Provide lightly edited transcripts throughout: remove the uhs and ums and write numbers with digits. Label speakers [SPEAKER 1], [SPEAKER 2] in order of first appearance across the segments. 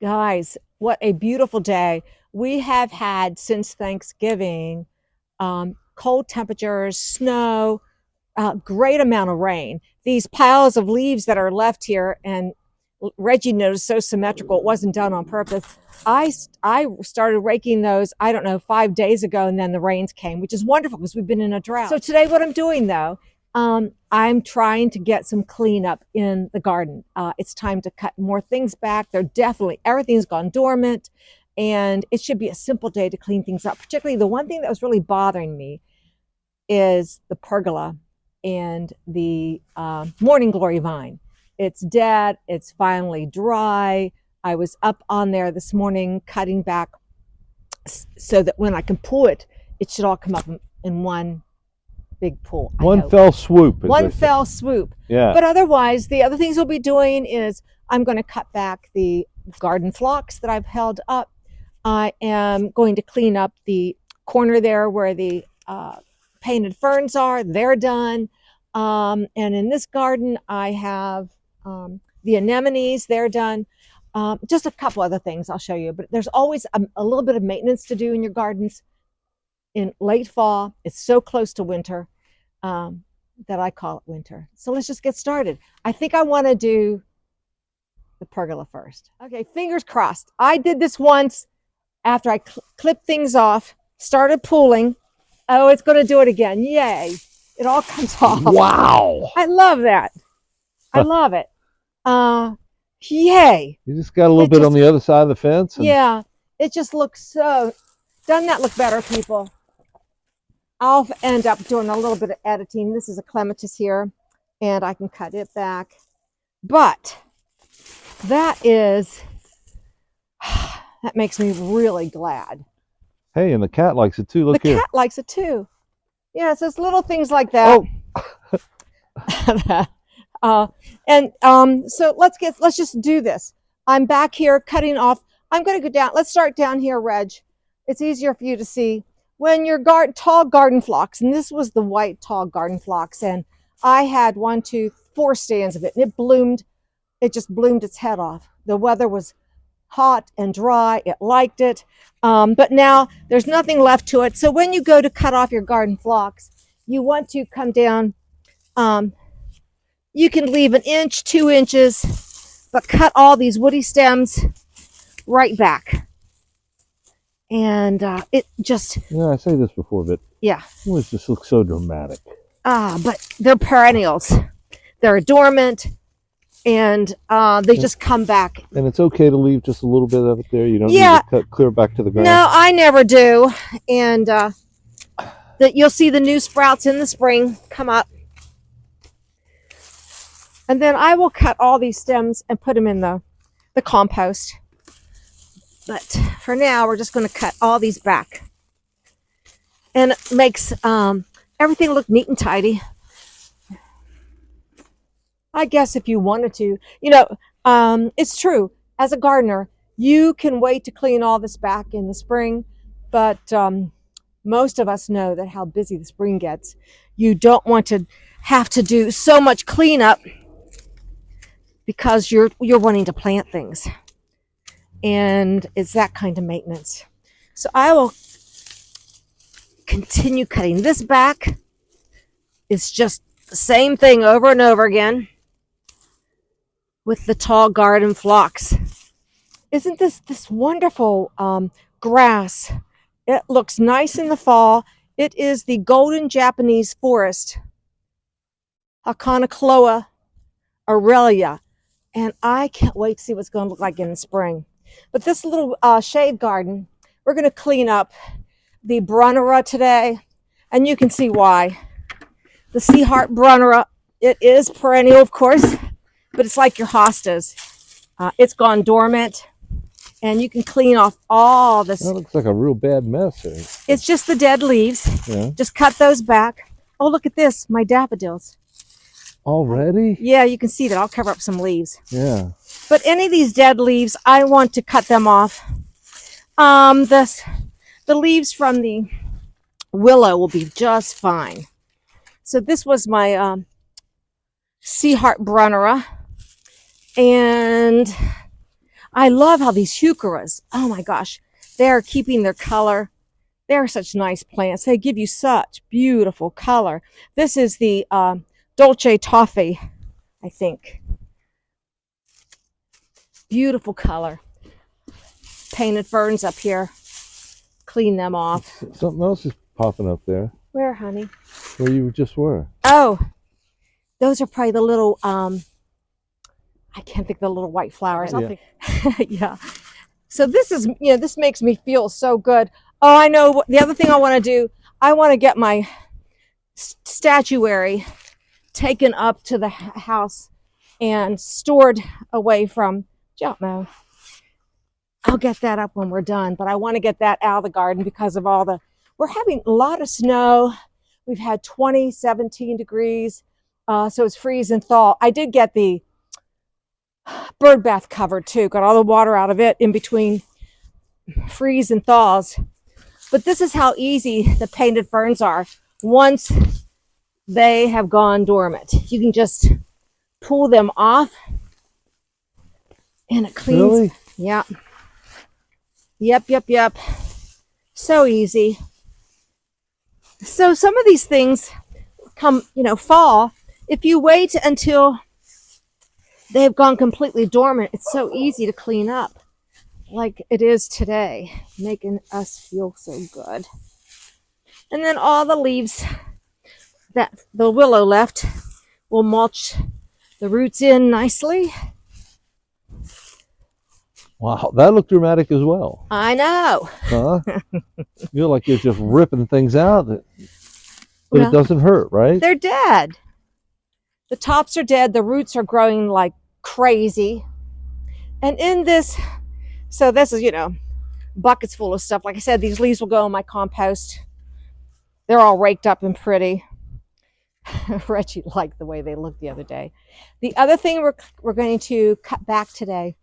[SPEAKER 1] Guys, what a beautiful day. We have had since Thanksgiving cold temperatures, snow, great amount of rain. These piles of leaves that are left here, and Reggie noticed so symmetrical, it wasn't done on purpose. I started raking those, I don't know, 5 days ago, and then the rains came, which is wonderful because we've been in a drought. So today what I'm doing though, I'm trying to get some cleanup in the garden. It's time to cut more things back. Everything's gone dormant, and it should be a simple day to clean things up. Particularly the one thing that was really bothering me is the pergola and the morning glory vine. It's dead. It's finally dry. I was up on there this morning cutting back so that when I can pull it, it should all come up in one big pull.
[SPEAKER 2] One fell swoop.
[SPEAKER 1] One fell swoop.
[SPEAKER 2] Yeah.
[SPEAKER 1] But otherwise, the other things we'll be doing is I'm going to cut back the garden phlox that I've held up. I am going to clean up the corner there where the painted ferns are. They're done. And in this garden, I have the anemones. They're done. Just a couple other things I'll show you. But there's always a little bit of maintenance to do in your gardens. In late fall, it's so close to winter that I call it winter. So let's just get started. I think I want to do the pergola first. Okay, fingers crossed. I did this once after I clipped things off, started pulling. Oh, it's going to do it again. Yay. It all comes off.
[SPEAKER 2] Wow.
[SPEAKER 1] I love that. I love it. Yay.
[SPEAKER 2] You just got a little bit on the other side of the fence?
[SPEAKER 1] Yeah, it just looks so... Doesn't that look better, people? I'll end up doing a little bit of editing. This is a clematis here, and I can cut it back. But that makes me really glad.
[SPEAKER 2] Hey, and the cat likes it too. Look here.
[SPEAKER 1] The cat likes it too. Yeah, so it's little things like that. Oh. So let's just do this. I'm back here cutting off. I'm going to go down. Let's start down here, Reg. It's easier for you to see. When your tall garden phlox, and this was the white tall garden phlox, and I had 4 stands of it, and it bloomed. It just bloomed its head off. The weather was hot and dry. It liked it. But now there's nothing left to it. So when you go to cut off your garden phlox, you want to come down. You can leave 1 inch, 2 inches, but cut all these woody stems right back. And it just...
[SPEAKER 2] Yeah, I say this before, but...
[SPEAKER 1] Yeah.
[SPEAKER 2] It just looks so dramatic.
[SPEAKER 1] But they're perennials. They're dormant, and they just come back.
[SPEAKER 2] And it's okay to leave just a little bit of it there? You don't need to cut clear back to the ground?
[SPEAKER 1] No, I never do. And you'll see the new sprouts in the spring come up. And then I will cut all these stems and put them in the compost. But for now, we're just going to cut all these back. And it makes everything look neat and tidy. I guess if you wanted to, it's true. As a gardener, you can wait to clean all this back in the spring. But most of us know that how busy the spring gets. You don't want to have to do so much cleanup because you're wanting to plant things. And it's that kind of maintenance. So I will continue cutting this back. It's just the same thing over and over again with the tall garden phlox. Isn't this wonderful grass? It looks nice in the fall. It is the golden Japanese forest, Aconocloa aurelia. And I can't wait to see what's going to look like in the spring. But this little shade garden, we're going to clean up the Brunnera today, and you can see why. The Sea Heart Brunnera, it is perennial, of course, but it's like your hostas. It's gone dormant, and you can clean off all this.
[SPEAKER 2] That looks like a real bad mess.
[SPEAKER 1] It's just the dead leaves.
[SPEAKER 2] Yeah.
[SPEAKER 1] Just cut those back. Oh, look at this, my daffodils.
[SPEAKER 2] Already?
[SPEAKER 1] Yeah, you can see that. I'll cover up some leaves.
[SPEAKER 2] Yeah.
[SPEAKER 1] But any of these dead leaves, I want to cut them off. The leaves from the willow will be just fine. So this was my Sea Heart Brunnera. And I love how these heucheras, oh my gosh, they're keeping their color. They're such nice plants. They give you such beautiful color. This is the Dolce Toffee, I think. Beautiful color. Painted ferns up here. Clean them off.
[SPEAKER 2] Something else is popping up there.
[SPEAKER 1] Where, honey?
[SPEAKER 2] Where you just were.
[SPEAKER 1] Oh, those are probably the little, I can't think of the little white flowers.
[SPEAKER 2] Yeah.
[SPEAKER 1] Yeah. So this is, this makes me feel so good. Oh, I know. The other thing I want to do, I want to get my statuary taken up to the house and stored away from Jotmo. I'll get that up when we're done, but I want to get that out of the garden because of we're having a lot of snow. We've had 20, 17 degrees, so it's freeze and thaw. I did get the bird bath covered too, got all the water out of it in between freeze and thaws. But this is how easy the painted ferns are once they have gone dormant. You can just pull them off and it cleans.
[SPEAKER 2] Really?
[SPEAKER 1] Yeah. Yep. So easy. So some of these things come, fall. If you wait until they've gone completely dormant, it's so easy to clean up like it is today, making us feel so good. And then all the leaves that the willow left will mulch the roots in nicely.
[SPEAKER 2] Wow, that looked dramatic as well.
[SPEAKER 1] I know.
[SPEAKER 2] Huh? You feel like you're just ripping things out, but
[SPEAKER 1] Well,
[SPEAKER 2] it doesn't hurt, right?
[SPEAKER 1] They're dead. The tops are dead. The roots are growing like crazy. And in this, so this is, buckets full of stuff. Like I said, these leaves will go in my compost. They're all raked up and pretty. Reggie liked the way they looked the other day. The other thing we're going to cut back today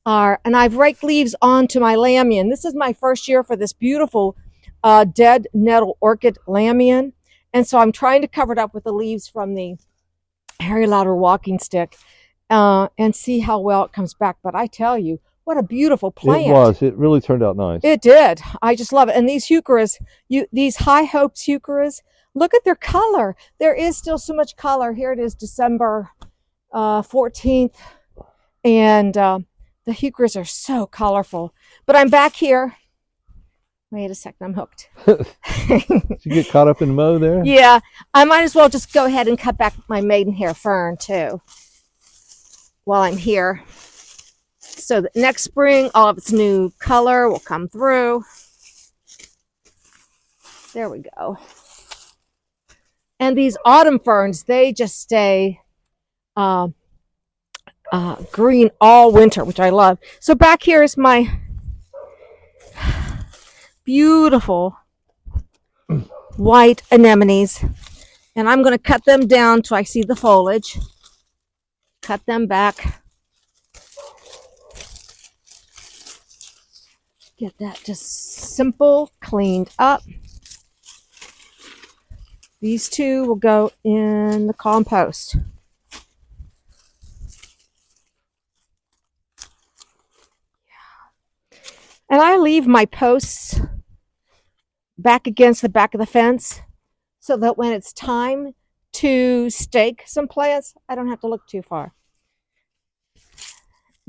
[SPEAKER 1] and I've raked leaves onto my Lamian. This is my first year for this beautiful dead nettle orchid Lamian. And so I'm trying to cover it up with the leaves from the Harry Lauder walking stick and see how well it comes back. But I tell you, what a beautiful plant.
[SPEAKER 2] It was. It really turned out nice.
[SPEAKER 1] It did. I just love it. And these heucheras, these High Hopes heucheras, look at their color. There is still so much color. Here it is, December 14th. And the heucheras are so colorful. But I'm back here. Wait a second, I'm hooked.
[SPEAKER 2] Did you get caught up in the mow there?
[SPEAKER 1] Yeah, I might as well just go ahead and cut back my maidenhair fern too while I'm here. So that next spring, all of its new color will come through. There we go. And these autumn ferns, they just stay green all winter, which I love. So back here is my beautiful white anemones. And I'm going to cut them down till I see the foliage. Cut them back. Get that just simple, cleaned up. These two will go in the compost. And I leave my posts back against the back of the fence so that when it's time to stake some plants, I don't have to look too far.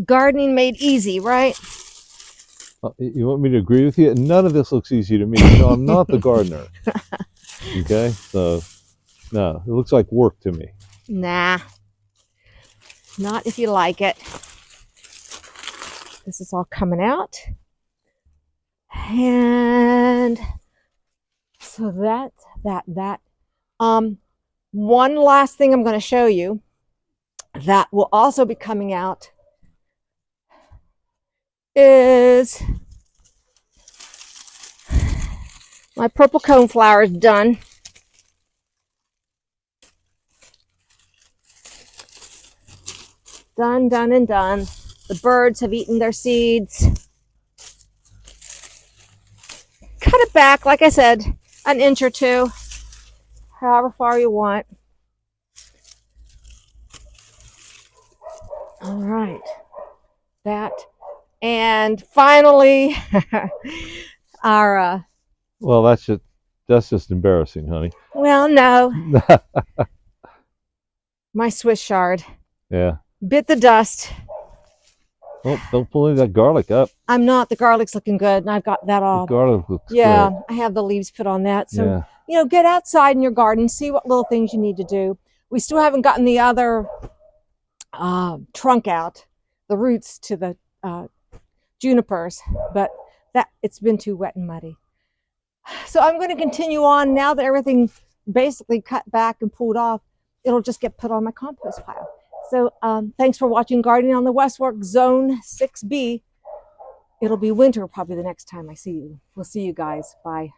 [SPEAKER 1] Gardening made easy, right?
[SPEAKER 2] You want me to agree with you? None of this looks easy to me. I'm not the gardener. Okay, so no, it looks like work to me.
[SPEAKER 1] Nah, not if you like it. This is all coming out. And so that. One last thing I'm going to show you that will also be coming out is my purple coneflower is done. Done. The birds have eaten their seeds. Cut it back, like I said, an inch or two, however far you want. All right. that. And finally, our,
[SPEAKER 2] Well, that's just embarrassing, honey.
[SPEAKER 1] well, no, my Swiss chard
[SPEAKER 2] Yeah.
[SPEAKER 1] bit the dust.
[SPEAKER 2] Oh, don't pull any of that garlic up.
[SPEAKER 1] I'm not, the garlic's looking good, and I've got that
[SPEAKER 2] The
[SPEAKER 1] all.
[SPEAKER 2] garlic looks
[SPEAKER 1] Yeah,
[SPEAKER 2] great.
[SPEAKER 1] I have the leaves put on that. So,
[SPEAKER 2] Yeah.
[SPEAKER 1] you know, get outside in your garden, see what little things you need to do. We still haven't gotten the other trunk out, the roots to the junipers, but that it's been too wet and muddy. So I'm going to continue on now that everything basically cut back and pulled off. It'll just get put on my compost pile. So thanks for watching Gardening on the West Fork Zone 6B. It'll be winter probably the next time I see you. We'll see you guys. Bye.